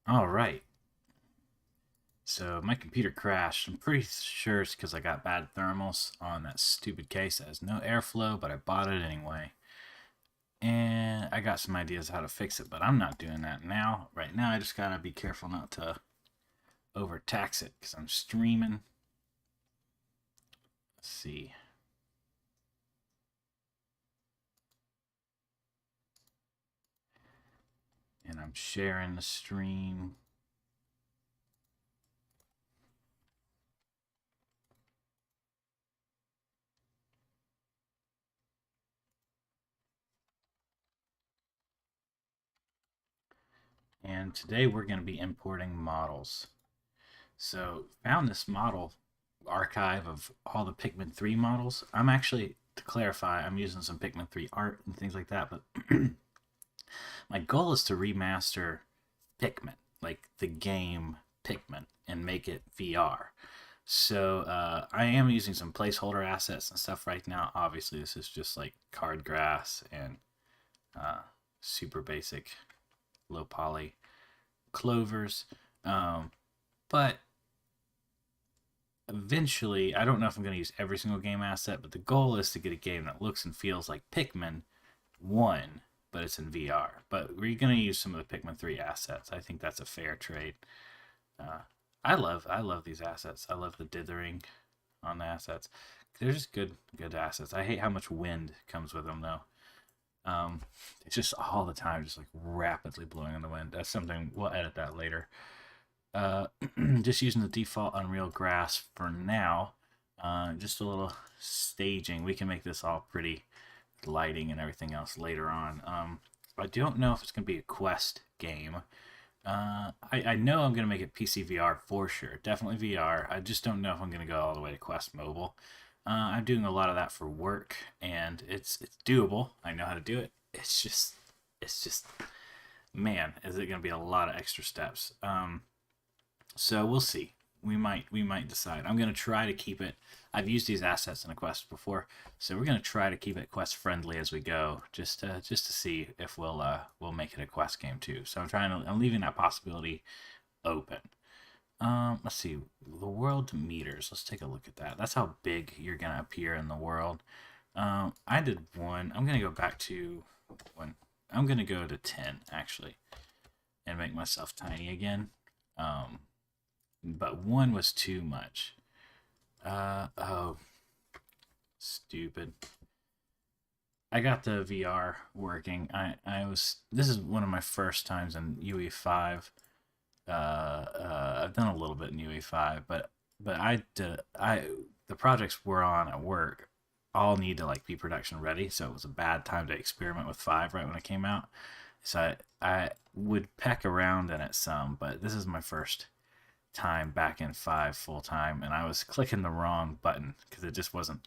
All right. So my computer crashed. I'm pretty sure it's because I got bad thermals on that stupid case that has no airflow, but I bought it anyway. And I got some ideas how to fix it, but I'm not doing that now. Right now, I just gotta be careful not to overtax it because I'm streaming. Let's see. And I'm sharing the stream. And today we're going to be importing models. So found this model archive of all the Pikmin 3 models. I'm actually, to clarify, I'm using some Pikmin 3 art and things like that, but my goal is to remaster Pikmin, like the game Pikmin, and make it VR. So I am using some placeholder assets and stuff right now. Obviously, this is just like card grass and uh, super basic low poly clovers. But eventually, I don't know if I'm going to use every single game asset, but the goal is to get a game that looks and feels like Pikmin 1, but it's in VR. But we're going to use some of the Pikmin 3 assets. I think that's a fair trade. Uh, I love these assets. I love the dithering on the assets. They're just good assets. I hate how much wind comes with them though. It's just all the time, just like rapidly blowing in the wind. That's something we'll edit that later. Uh, just using the default Unreal Grass for now. Just a little staging. We can make this all pretty lighting and everything else later on. I don't know if it's going to be a Quest game. I know I'm going to make it PC VR for sure. Definitely VR. I just don't know if I'm going to go all the way to Quest Mobile. I'm doing a lot of that for work, and it's doable. I know how to do it. It's just man, is it going to be a lot of extra steps. So we'll see. We might decide. I'm gonna try to keep it. I've used these assets in a quest before, so we're gonna try to keep it quest friendly as we go, just to see if we'll make it a quest game too. So I'm leaving that possibility open. Let's see the world meters. Let's take a look at that. That's how big you're gonna appear in the world. I did one. I'm gonna go back to one. I'm gonna go to 10 actually, and make myself tiny again. Um, but one was too much. Oh, stupid. I got the VR working. I was this is one of my first times in UE5. I've done a little bit in UE5, but I the projects we're on at work all need to like be production ready, so it was a bad time to experiment with 5 right when it came out. So I would peck around in it some, but this is my first time back in 5 full time, and I was clicking the wrong button because it just wasn't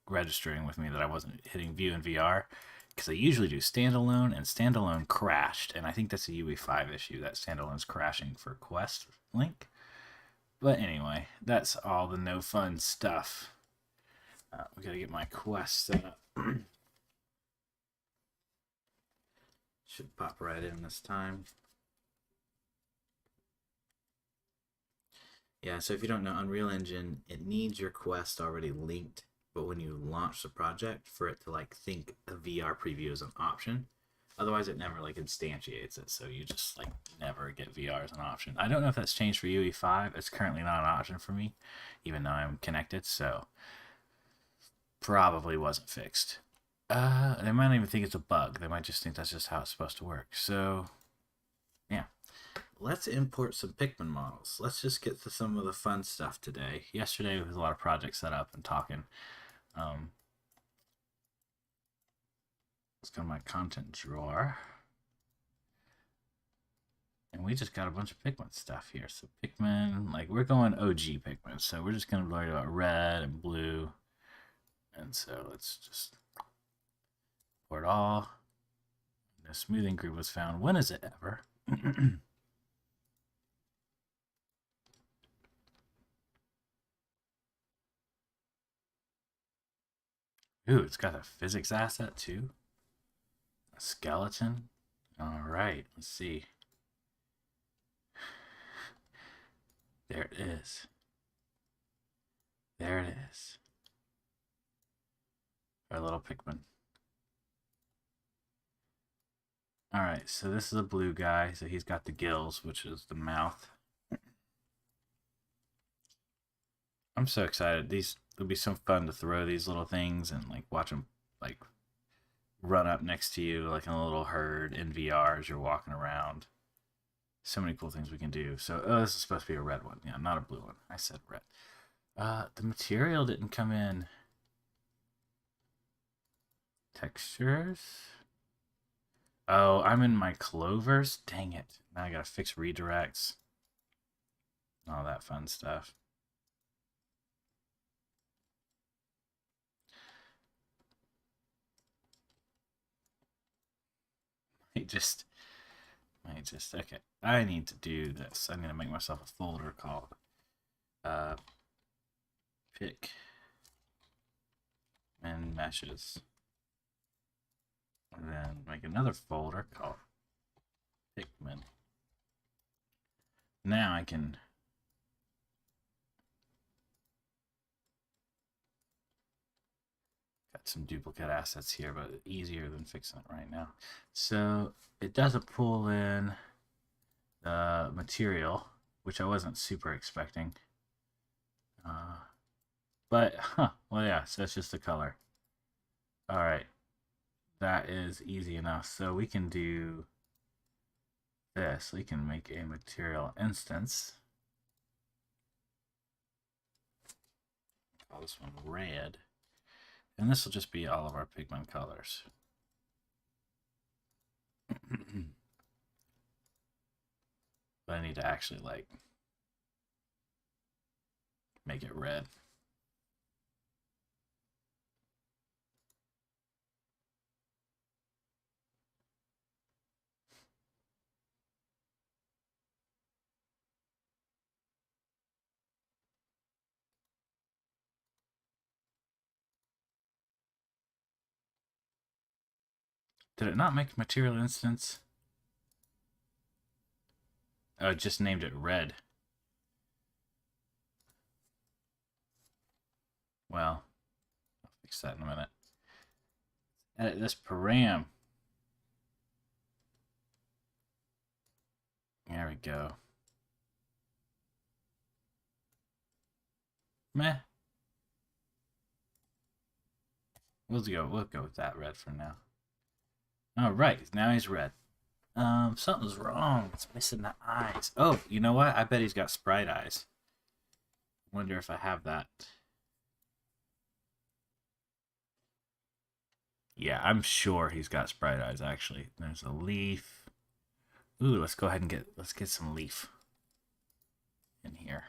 registering with me that I wasn't hitting view in VR, because I usually do standalone, and standalone crashed, and I think that's a UE5 issue that standalone's crashing for Quest Link. But anyway, that's all the no fun stuff. We gotta get my Quest set up. Should pop right in this time. Yeah, so if you don't know, Unreal Engine, it needs your Quest already linked, but when you launch the project, for it to like think a VR preview is an option. Otherwise, it never like instantiates it, so you just like never get VR as an option. I don't know if that's changed for UE5. It's currently not an option for me, even though I'm connected, so probably wasn't fixed. They might not even think it's a bug. They might just think that's just how it's supposed to work. So, yeah. Let's import some Pikmin models. Let's just get to some of the fun stuff today. Yesterday was a lot of projects set up and talking. Um, let's go to my content drawer. And we just got a bunch of Pikmin stuff here. So Pikmin, like we're going OG Pikmin. So we're just going to learn about red and blue. And so let's just import all. The smoothing group was found. When is it ever? Ooh, it's got a physics asset too. A skeleton? Alright, let's see. There it is. There it is. Our little Pikmin. Alright, so this is a blue guy. So he's got the gills, which is the mouth. I'm so excited. These will be so fun to throw these little things and like watch them like run up next to you like in a little herd in VR as you're walking around. So many cool things we can do. So, oh, this is supposed to be a red one. Yeah, not a blue one. I said red. The material didn't come in. Textures. Oh, I'm in my clovers. Dang it. Now I gotta fix redirects. All that fun stuff. Okay. I need to do this. I'm gonna make myself a folder called Pikmin Meshes. And then make another folder called Pikmin. Now I can got some duplicate assets here, but easier than fixing it right now. So it doesn't pull in the material, which I wasn't super expecting. But, well, yeah, so it's just the color. All right, that is easy enough. So we can do this. We can make a material instance. Call this one red. And this will just be all of our pigment colors. But I need to actually like make it red. Did it not make material instance? Oh, it just named it red. Well, I'll fix that in a minute. Edit this param. There we go. Meh. We'll go with that red for now. All right, now he's red. Something's wrong. It's missing the eyes. Oh, you know what? I bet he's got sprite eyes. Wonder if I have that. Yeah, I'm sure he's got sprite eyes. Actually, there's a leaf. Ooh, let's go ahead and get some leaf in here.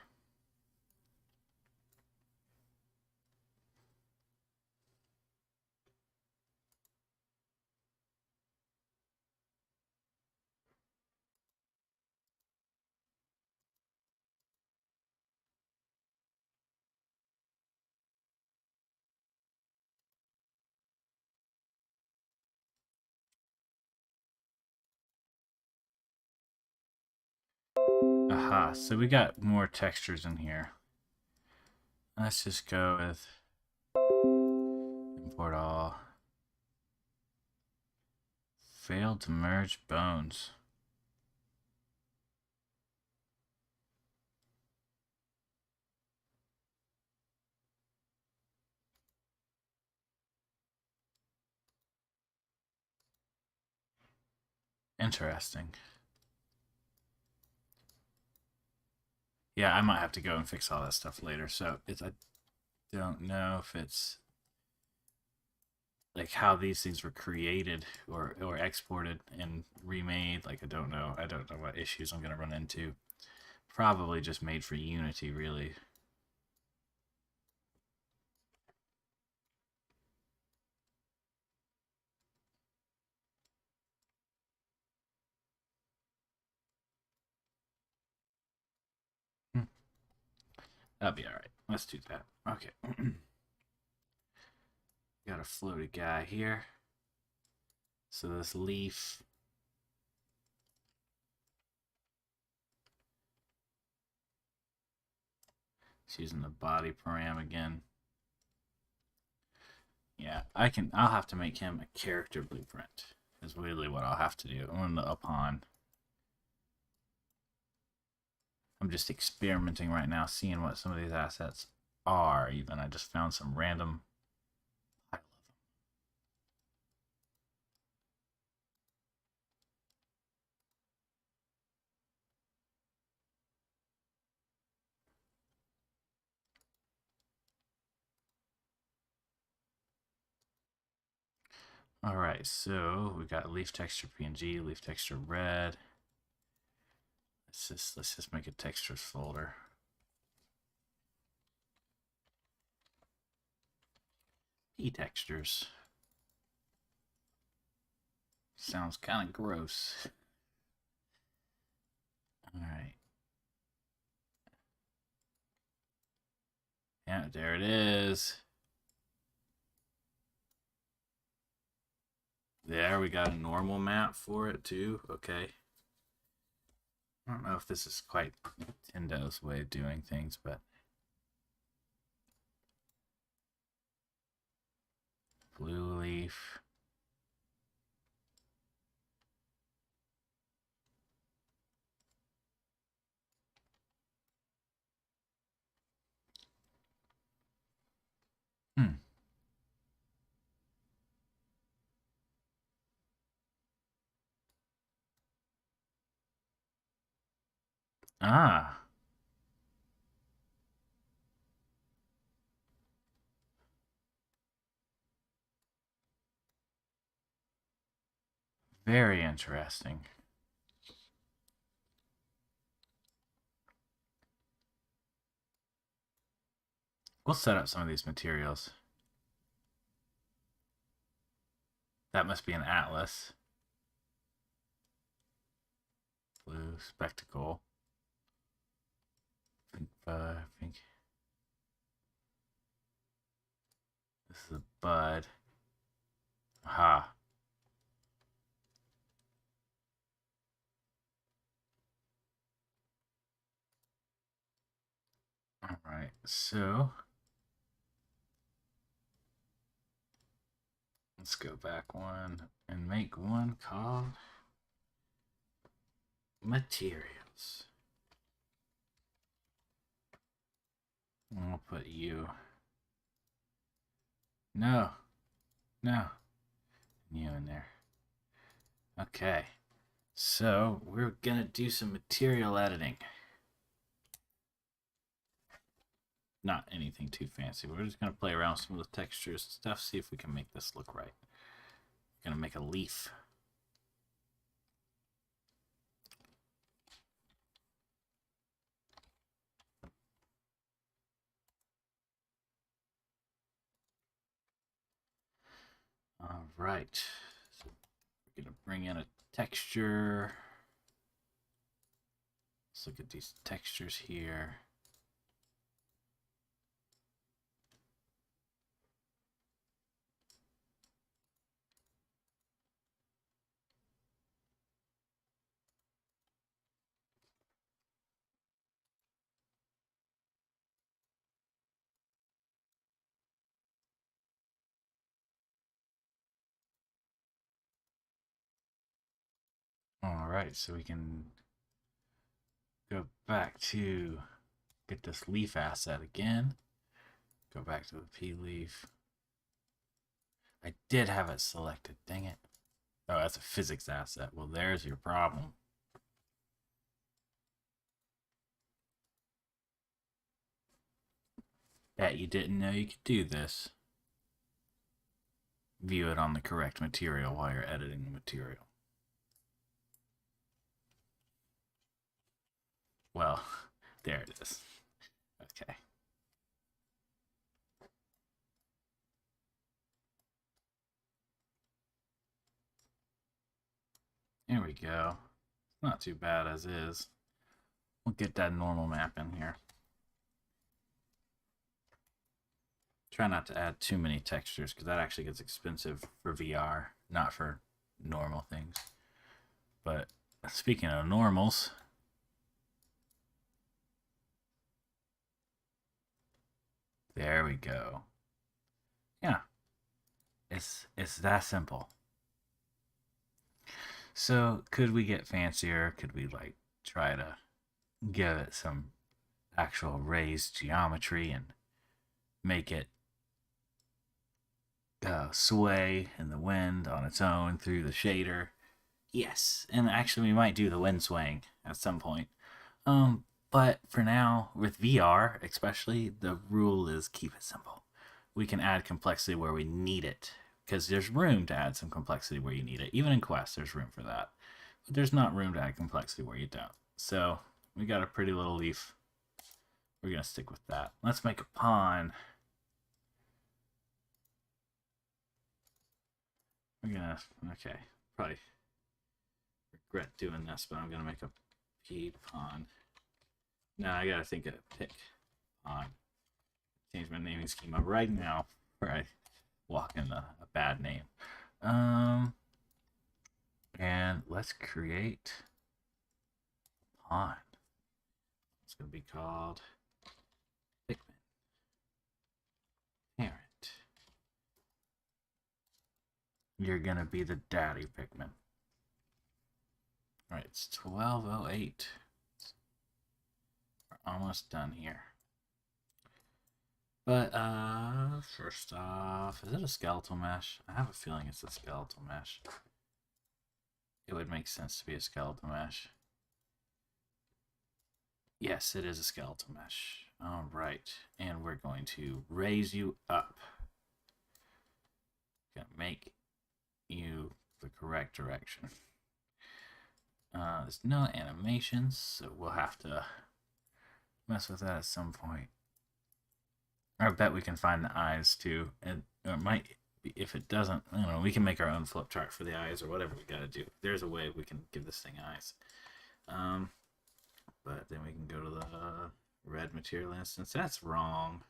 Aha, so we got more textures in here. Let's just go with import all. Failed to merge bones. Interesting. Yeah, I might have to go and fix all that stuff later. So I don't know if it's like how these things were created or exported and remade. Like I don't know what issues I'm gonna run into. Probably just made for Unity, really. That'll be all right. Let's do that. Okay. Got a floaty guy here. So this leaf. It's using the body param again. Yeah, I'll have to make him a character blueprint. Is really what I'll have to do. On the upon. I'm just experimenting right now, seeing what some of these assets are. Even I just found some random pile of them. All right, so we got leaf texture PNG, leaf texture red. Let's just make a textures folder. P textures. Sounds kind of gross. All right. Yeah, there it is. There, we got a normal map for it too. Okay. I don't know if this is quite Nintendo's way of doing things, but blue leaf. Hmm. Ah. Very interesting. We'll set up some of these materials. That must be an atlas. Blue spectacle. I think this is a bud. Aha. All right, so let's go back one and make one called materials. I'll put you. No, no, you in there. Okay, so we're gonna do some material editing. Not anything too fancy. We're just gonna play around with some of the textures and stuff, see if we can make this look right. We're gonna make a leaf. All right, so we're gonna bring in a texture. Let's look at these textures here. All right, so we can go back to get this leaf asset again. Go back to the P leaf. I did have it selected, dang it. Oh, that's a physics asset. Well, there's your problem. Bet you didn't know you could do this. View it on the correct material while you're editing the material. Well, there it is. Okay. Here we go. Not too bad as is. We'll get that normal map in here. Try not to add too many textures because that actually gets expensive for VR, not for normal things. But speaking of normals, there we go. Yeah, it's that simple. So could we get fancier? Could we like try to give it some actual raised geometry and make it sway in the wind on its own through the shader? Yes, and actually we might do the wind swaying at some point. But for now, with VR especially, the rule is keep it simple. We can add complexity where we need it, because there's room to add some complexity where you need it. Even in Quest, there's room for that. But there's not room to add complexity where you don't. So we got a pretty little leaf. We're going to stick with that. Let's make a pawn. We're going to, okay, probably regret doing this, but I'm going to make a P pawn. Now I got to think of a pick pawn. Change my naming scheme up right now where I walk in a bad name. And let's create a pawn. It's going to be called PIKMIN. Parent. You're going to be the daddy PIKMIN. Alright, it's 12:08. We're almost done here. But, first off, is it a skeletal mesh? I have a feeling it's a skeletal mesh. It would make sense to be a skeletal mesh. Yes, it is a skeletal mesh. Alright, and we're going to raise you up. Gonna make you the correct direction. There's no animations, so we'll have to mess with that at some point. I bet we can find the eyes too, and it might be, if it doesn't, I don't know, we can make our own flip chart for the eyes or whatever we gotta do. There's a way we can give this thing eyes. But then we can go to the red material instance. That's wrong.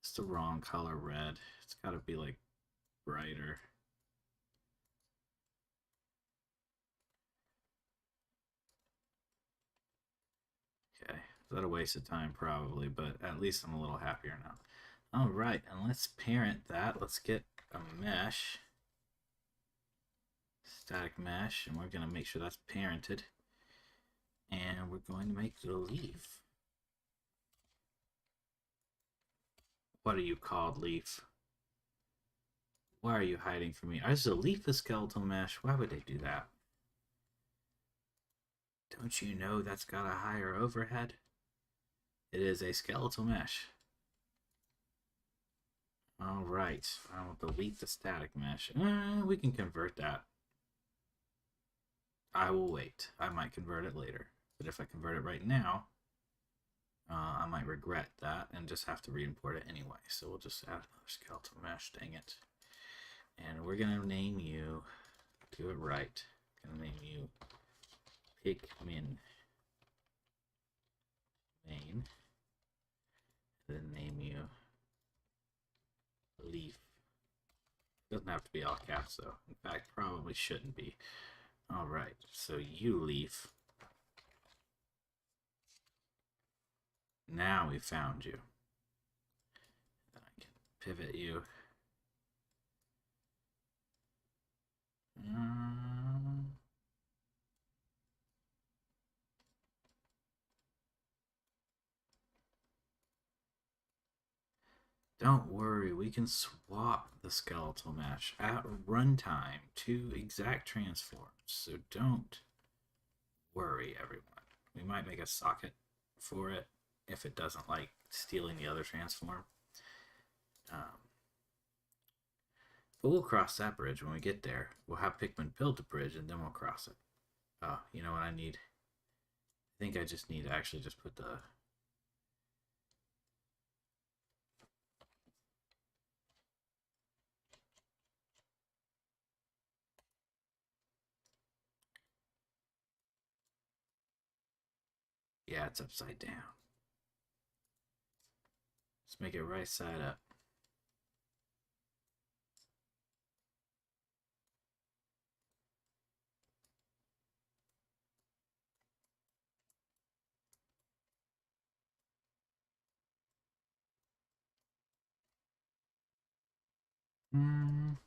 It's the wrong color red. It's gotta be like brighter. Okay, is that a waste of time? Probably, but at least I'm a little happier now. All right, and let's parent that. Let's get a mesh, static mesh, and we're gonna make sure that's parented. And we're going to make the leaf. What are you called, leaf? Why are you hiding from me? Is a leaf a skeletal mesh? Why would they do that? Don't you know that's got a higher overhead? It is a skeletal mesh. Alright, I'll delete the static mesh. We can convert that. I will wait. I might convert it later. But if I convert it right now, I might regret that and just have to re-import it anyway. So we'll just add another skeletal mesh, dang it. And we're going to name you, do it right, going to name you PIKMIN main. Then name you leaf. Doesn't have to be all caps though. In fact, probably shouldn't be. Alright, so you leaf. Now we found you. Then I can pivot you. Don't worry, we can swap the skeletal mesh at runtime to exact transforms, so don't worry, everyone. We might make a socket for it if it doesn't like stealing the other transform. But we'll cross that bridge when we get there. We'll have PIKMIN build the bridge and then we'll cross it. Oh, you know what I need? I think I just need to actually just put the... Yeah, it's upside down. Let's make it right side up. Mm,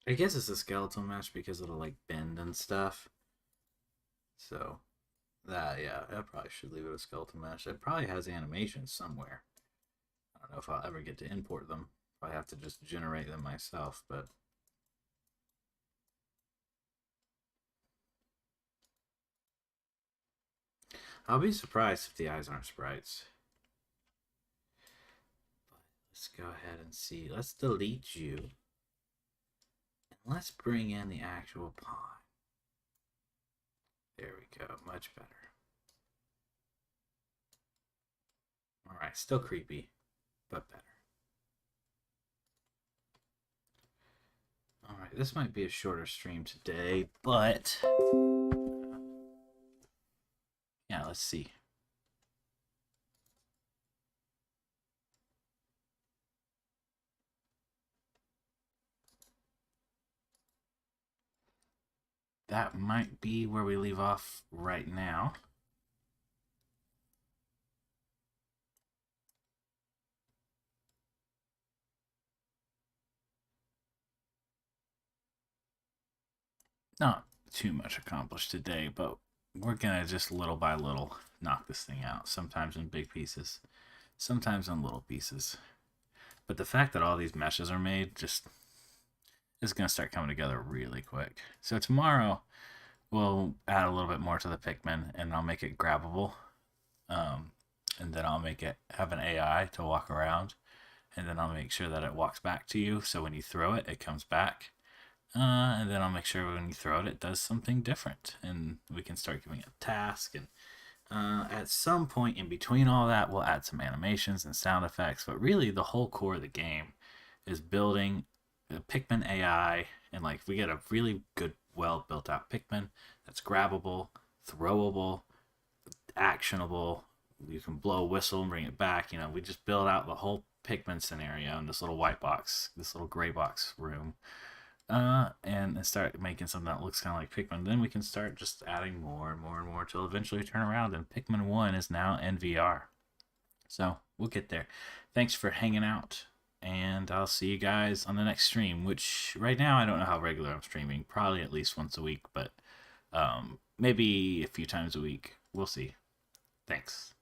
I guess it's a skeletal mesh because it'll like bend and stuff. So that, yeah, I probably should leave it a skeletal mesh. It probably has animations somewhere. I don't know if I'll ever get to import them. I have to just generate them myself, but I'll be surprised if the eyes aren't sprites. But let's go ahead and see. Let's delete you. And let's bring in the actual pawn. There we go. Much better. Alright, still creepy, but better. Alright, this might be a shorter stream today, but yeah, let's see. That might be where we leave off right now. Not too much accomplished today, but we're gonna just little by little knock this thing out. Sometimes in big pieces, sometimes in little pieces. But the fact that all these meshes are made just is gonna start coming together really quick. So tomorrow we'll add a little bit more to the Pikmin, and I'll make it grabbable. Um, and then I'll make it have an AI to walk around, and then I'll make sure that it walks back to you. So when you throw it, it comes back. And then I'll make sure when you throw it, it does something different, and we can start giving it a task. And at some point in between all that, we'll add some animations and sound effects. But really, the whole core of the game is building the Pikmin AI, and like we get a really good, well built out Pikmin that's grabbable, throwable, actionable. You can blow a whistle and bring it back. You know, we just build out the whole Pikmin scenario in this little white box, this little gray box room, and start making something that looks kind of like Pikmin. Then we can start just adding more and more and more till eventually turn around and Pikmin 1 is now in VR. So we'll get there. Thanks for hanging out, and I'll see you guys on the next stream, which right now I don't know how regular I'm streaming. Probably at least once a week, but maybe a few times a week. We'll see. Thanks.